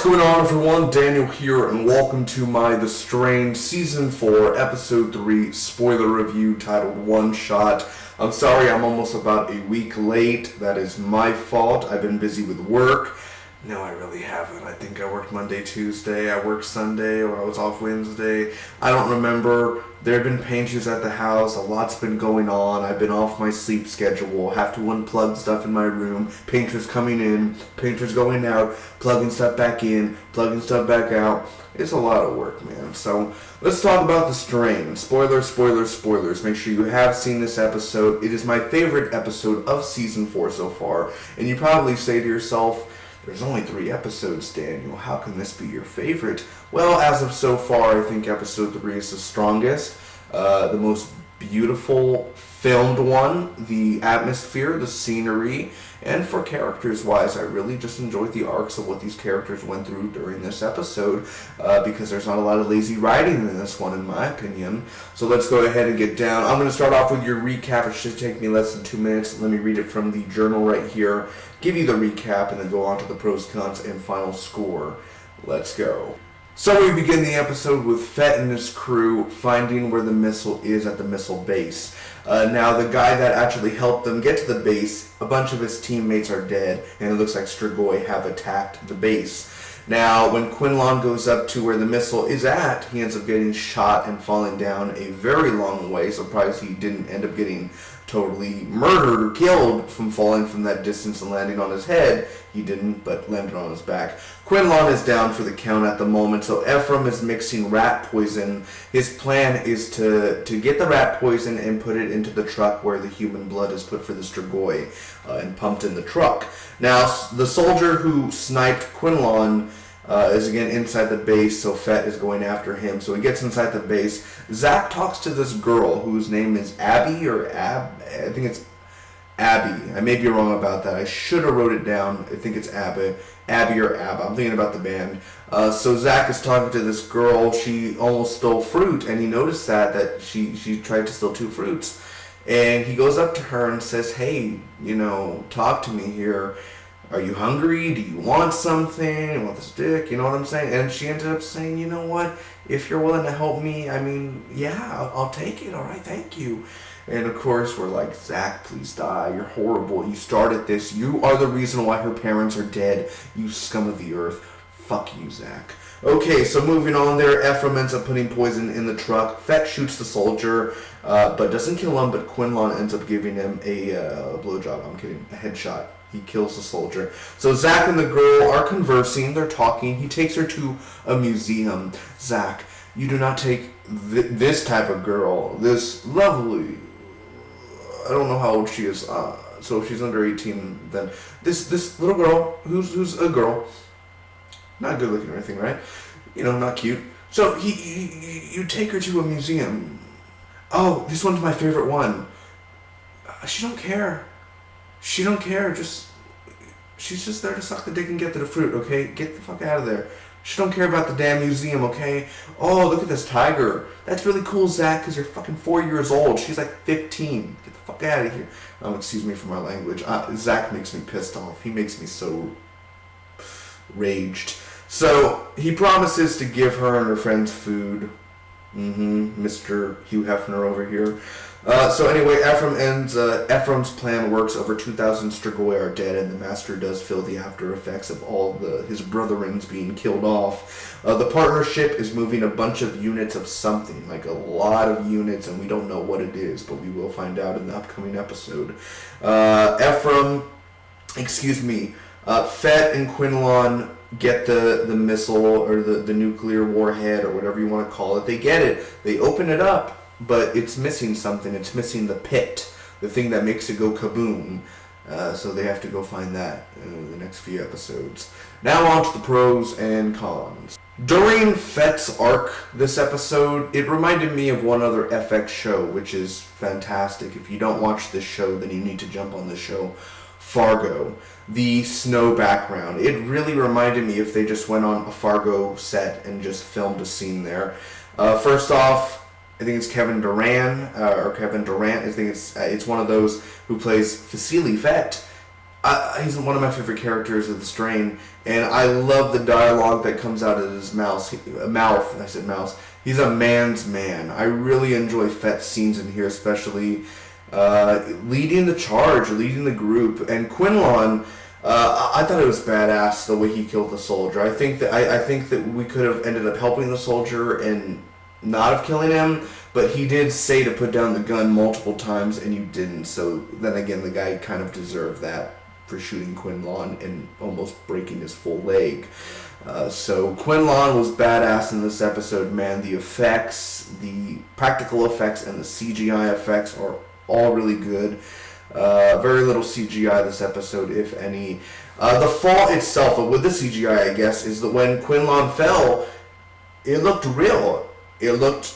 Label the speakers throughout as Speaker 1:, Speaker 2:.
Speaker 1: What's going on, everyone? Daniel here, and welcome to my The Strain Season 4, Episode 3 spoiler review titled One Shot. I'm sorry I'm almost about a week late. That is my fault. I've been busy with work. No, I really haven't. I think I worked Monday, Tuesday, I worked Sunday, or I was off Wednesday. I don't remember. There have been painters at the house. A lot's been going on. I've been off my sleep schedule. Have to unplug stuff in my room. Painters coming in, painters going out, plugging stuff back in, plugging stuff back out. It's a lot of work, man. So let's talk about The Strain. Spoilers, spoilers, spoilers. Make sure you have seen this episode. It is my favorite episode of Season 4 so far. And you probably say to yourself, there's only 3 episodes, Daniel. How can this be your favorite? Well, as of so far, I think episode 3 is the strongest, the most beautiful filmed one, the atmosphere, the scenery, and for characters-wise, I really just enjoyed the arcs of what these characters went through during this episode, because there's not a lot of lazy writing in this one, in my opinion. So let's go ahead and get down. I'm going to start off with your recap. It should take me less than 2 minutes. Let me read it from the journal right here, give you the recap, and then go on to the pros, cons, and final score. Let's go. So we begin the episode with Fett and his crew finding where the missile is at the missile base. Now, the guy that actually helped them get to the base, a bunch of his teammates are dead, and it looks like Strigoi have attacked the base. Now, when Quinlan goes up to where the missile is at, he ends up getting shot and falling down a very long way. Surprised he didn't end up getting totally murdered or killed from falling from that distance and landing on his head. He didn't, but landed on his back. Quinlan is down for the count at the moment, so Ephram is mixing rat poison. His plan is to get the rat poison and put it into the truck where the human blood is put for the Strigoi and pumped in the truck. Now, the soldier who sniped Quinlan is again inside the base, so Fett is going after him. So he gets inside the base. Zach talks to this girl whose name is Abby or I think it's Abby. I may be wrong about that. I should have wrote it down. I think it's Abby or Ab. I'm thinking about the band. So Zach is talking to this girl. She almost stole fruit, and he noticed that she tried to steal 2 fruits. And he goes up to her and says, hey, talk to me here. Are you hungry? Do you want something? You want the stick? You know what I'm saying? And she ended up saying, you know what? If you're willing to help me, yeah, I'll take it. All right, thank you. And of course, we're like, Zach, please die. You're horrible. You started this. You are the reason why her parents are dead. You scum of the earth. Fuck you, Zach. Okay, so moving on there, Ephram ends up putting poison in the truck. Fett shoots the soldier, but doesn't kill him, but Quinlan ends up giving him a blowjob. I'm kidding, a headshot. He kills the soldier. So Zach and the girl are conversing. They're talking. He takes her to a museum. Zach, you do not take this type of girl, this lovely, I don't know how old she is, so if she's under 18, then this little girl, who's a girl, not good looking or anything, right? Not cute. So you take her to a museum. Oh, this one's my favorite one. She don't care. She don't care. She's just there to suck the dick and get to the fruit, okay? Get the fuck out of there. She don't care about the damn museum, okay? Oh, look at this tiger. That's really cool, Zach, because you're fucking 4 years old. She's like 15. Get the fuck out of here. Excuse me for my language. Zach makes me pissed off. He makes me so raged. So he promises to give her and her friends food. Mr. Hugh Hefner over here. So anyway, Ephram's plan works. Over 2,000 Strigoi are dead, and the Master does feel the after effects of all his brethrens being killed off. The partnership is moving a bunch of units of something, like a lot of units, and we don't know what it is, but we will find out in the upcoming episode. Fett and Quinlan get the missile or the nuclear warhead or whatever you want to call it. They get it. They open it up. But it's missing something. It's missing the pit, the thing that makes it go kaboom. So they have to go find that in the next few episodes. Now on to the pros and cons. During Fett's arc this episode, it reminded me of one other FX show, which is fantastic. If you don't watch this show, then you need to jump on this show. Fargo. The snow background. It really reminded me if they just went on a Fargo set and just filmed a scene there. First off, I think it's Kevin Durant. I think it's one of those who plays Vasily Fett. He's one of my favorite characters of the strain, and I love the dialogue that comes out of his mouth. I said mouse. He's a man's man. I really enjoy Fett's scenes in here, especially leading the charge, leading the group. And Quinlan, I thought it was badass the way he killed the soldier. I think that we could have ended up helping the soldier and not have killing him, but he did say to put down the gun multiple times, and you didn't. So then again, the guy kind of deserved that for shooting Quinlan and almost breaking his full leg. So Quinlan was badass in this episode, man. The effects, the practical effects, and the CGI effects are all really good. Very little CGI this episode, if any. The fall itself, with the CGI, I guess, is that when Quinlan fell, it looked real. It looked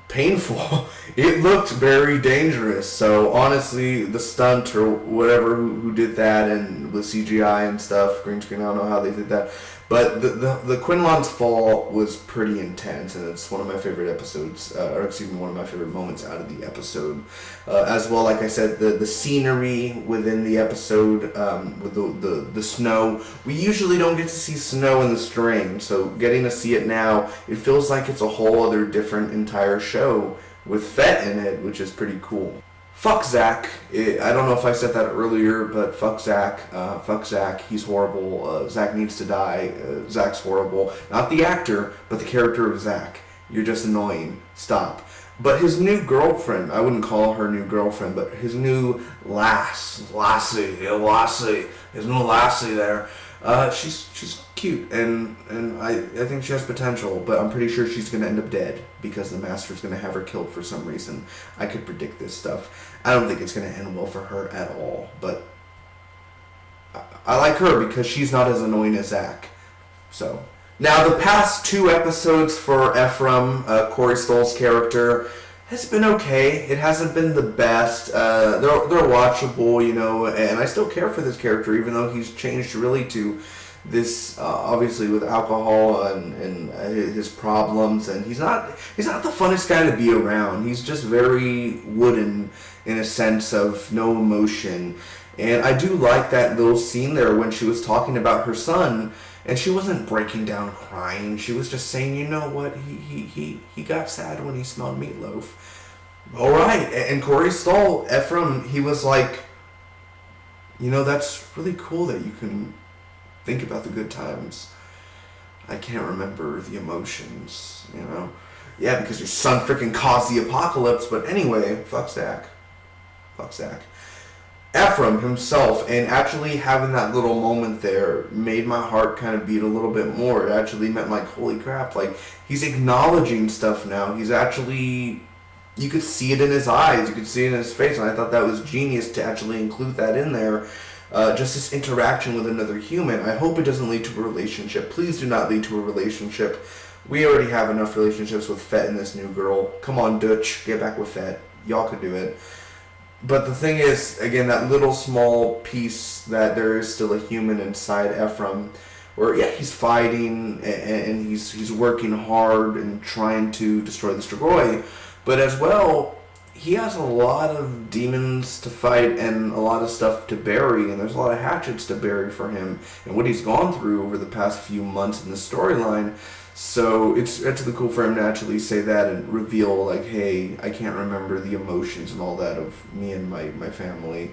Speaker 1: painful. It looked very dangerous. So honestly, the stunt or whatever who did that, and with CGI and stuff, green screen, I don't know how they did that, but the Quinlan's fall was pretty intense, and it's one of my favorite episodes, one of my favorite moments out of the episode. As well, like I said, the scenery within the episode, with the snow. We usually don't get to see snow in the strain, so getting to see it now, it feels like it's a whole other different entire show with Fett in it, which is pretty cool. Fuck Zach. I don't know if I said that earlier, but fuck Zach. Fuck Zach. He's horrible. Zach needs to die. Zach's horrible. Not the actor, but the character of Zach. You're just annoying. Stop. But his new girlfriend, I wouldn't call her new girlfriend, but his new Lassie, his new Lassie there. She's cute, and I think she has potential, but I'm pretty sure she's gonna end up dead because the Master's gonna have her killed for some reason. I could predict this stuff. I don't think it's gonna end well for her at all, but I like her because she's not as annoying as Zach. So now the past 2 episodes for Ephram, Corey Stoll's character, has been okay. It hasn't been the best. They're watchable, you know, and I still care for this character, even though he's changed really to this, obviously with alcohol and his problems, and he's not the funnest guy to be around. He's just very wooden in a sense of no emotion. And I do like that little scene there when she was talking about her son, and she wasn't breaking down crying. She was just saying, you know what, he got sad when he smelled meatloaf. All right. And Corey Stoll, Ephram, he was like, you know, that's really cool that you can think about the good times. I can't remember the emotions, you know. Yeah, because your son freaking caused the apocalypse. But anyway, fuck Zach. Fuck Zach. Ephram himself, and actually having that little moment there made my heart kind of beat a little bit more. It actually meant like, holy crap, like he's acknowledging stuff now. He's actually, you could see it in his eyes, you could see it in his face, and I thought that was genius to actually include that in there. Just this interaction with another human. I hope it doesn't lead to a relationship. Please do not lead to a relationship. We already have enough relationships with Fett and this new girl. Come on, Dutch, get back with Fett. Y'all could do it. But the thing is, again, that little small piece that there is still a human inside Ephram, where yeah, he's fighting and he's working hard and trying to destroy the Strigoi, but as well, he has a lot of demons to fight and a lot of stuff to bury, and there's a lot of hatchets to bury for him and what he's gone through over the past few months in the storyline. So it's really cool for him to actually say that and reveal, like, hey, I can't remember the emotions and all that of me and my family.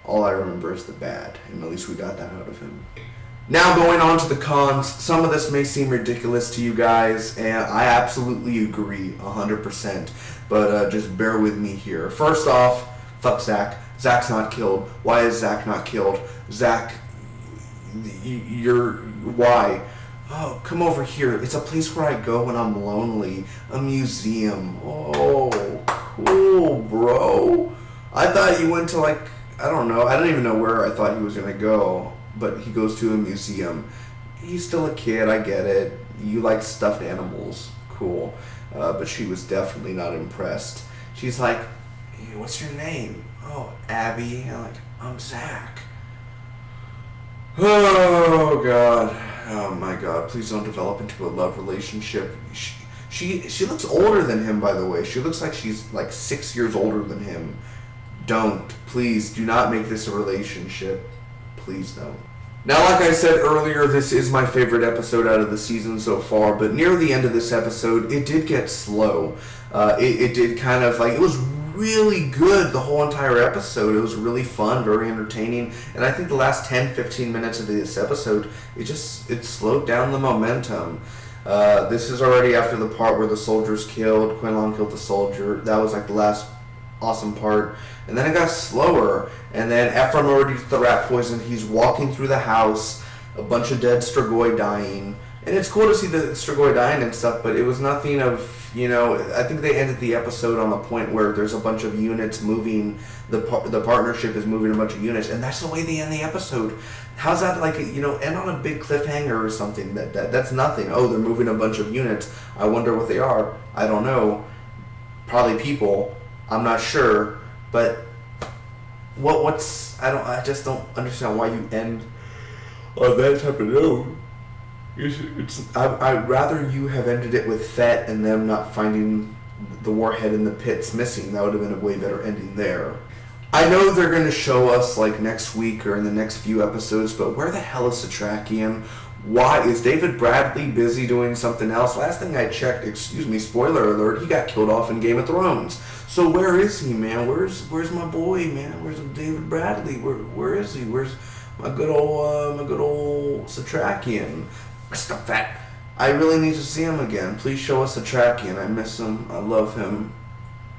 Speaker 1: All I remember is the bad, and at least we got that out of him. Now going on to the cons, some of this may seem ridiculous to you guys, and I absolutely agree 100%, but just bear with me here. First off, fuck Zach. Zach's not killed. Why is Zach not killed? Zach, why? Oh, come over here. It's a place where I go when I'm lonely. A museum. Oh, cool, bro. I thought you went to, like, I don't know. I don't even know where I thought he was going to go. But he goes to a museum. He's still a kid. I get it. You like stuffed animals. Cool. But she was definitely not impressed. She's like, hey, what's your name? Oh, Abby. I'm like, I'm Zach. Oh, God. Oh my God, please don't develop into a love relationship. She looks older than him, by the way. She looks like she's like 6 years older than him. Don't. Please do not make this a relationship. Please don't. Now, like I said earlier, this is my favorite episode out of the season so far, but near the end of this episode, it did get slow. It did kind of, like, it was really good the whole entire episode. It was really fun, very entertaining, and I think the last 10-15 minutes of this episode, it slowed down the momentum. This is already after the part where the soldier's killed. Quinlan killed the soldier. That was like the last awesome part. And then it got slower. And then Ephram already did the rat poison. He's walking through the house. A bunch of dead Strigoi dying. And it's cool to see the Strigoi dying and stuff, but it was nothing of, you know, I think they ended the episode on a point where there's a bunch of units moving. The partnership is moving a bunch of units. And that's the way they end the episode. How's that, like, you know, end on a big cliffhanger or something? That's nothing. Oh, they're moving a bunch of units. I wonder what they are. I don't know. Probably people. I'm not sure. But I just don't understand why you end on that type of note. I'd rather you have ended it with Fett and them not finding the warhead in the pits missing. That would have been a way better ending there. I know they're going to show us, like, next week or in the next few episodes, but where the hell is Satrakian? Why? Is David Bradley busy doing something else? Last thing I checked, spoiler alert, he got killed off in Game of Thrones. So where is he, man? Where's my boy, man? Where's David Bradley? Where is he? Where's my good old Satrakian? Stop that. I really need to see him again. Please show us Satrakian. I miss him. I love him.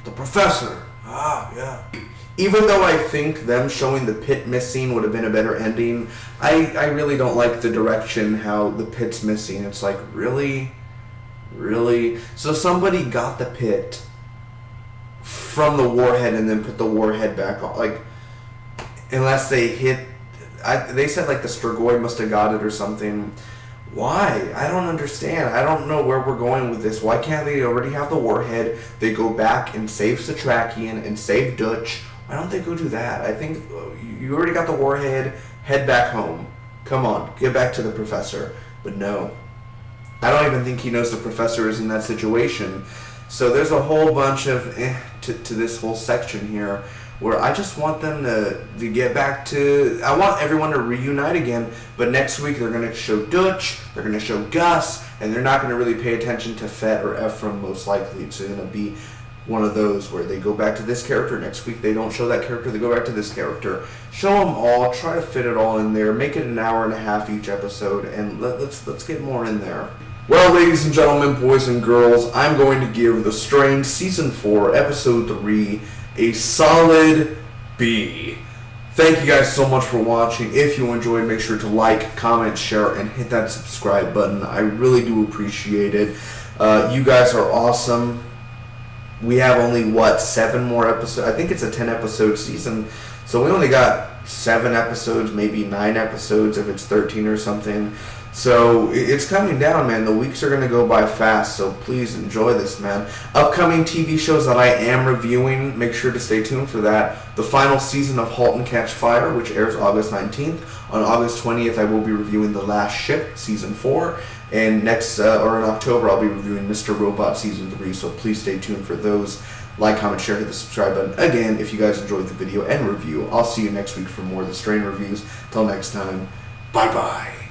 Speaker 1: The Professor. Ah, yeah. Even though I think them showing the pit missing would have been a better ending, I really don't like the direction how the pit's missing. It's like, really? Really? So somebody got the pit from the warhead and then put the warhead back on. Like, unless they hit... they said, like, the Strigoi must have got it or something. Why? I don't understand. I don't know where we're going with this. Why can't they already have the warhead? They go back and save Satrakian and save Dutch. Why don't they go do that? I think you already got the warhead. Head back home. Come on, get back to the Professor. But no. I don't even think he knows the Professor is in that situation. So there's a whole bunch of to this whole section here where I just want them to get back to... I want everyone to reunite again, but next week they're going to show Dutch, they're going to show Gus, and they're not going to really pay attention to Fett or Ephram, most likely. It's going to be one of those where they go back to this character. Next week they don't show that character, they go back to this character. Show them all, try to fit it all in there, make it an hour and a half each episode, and let's get more in there. Well, ladies and gentlemen, boys and girls, I'm going to give The Strain Season 4, Episode 3, a solid B. Thank you guys so much for watching. If you enjoyed, make sure to like, comment, share, and hit that subscribe button. I really do appreciate it. You guys are awesome. We have only, 7 more episodes? I think it's a 10-episode season. So we only got 7 episodes, maybe 9 episodes if it's 13 or something. So it's coming down, man. The weeks are going to go by fast, so please enjoy this, man. Upcoming TV shows that I am reviewing, make sure to stay tuned for that. The final season of *Halt and Catch Fire*, which airs August 19th. On August 20th, I will be reviewing *The Last Ship*, Season 4. And in October, I'll be reviewing *Mr. Robot* Season 3, so please stay tuned for those. Like, comment, share, hit the subscribe button. Again, if you guys enjoyed the video and review, I'll see you next week for more of The Strain reviews. Till next time, bye-bye.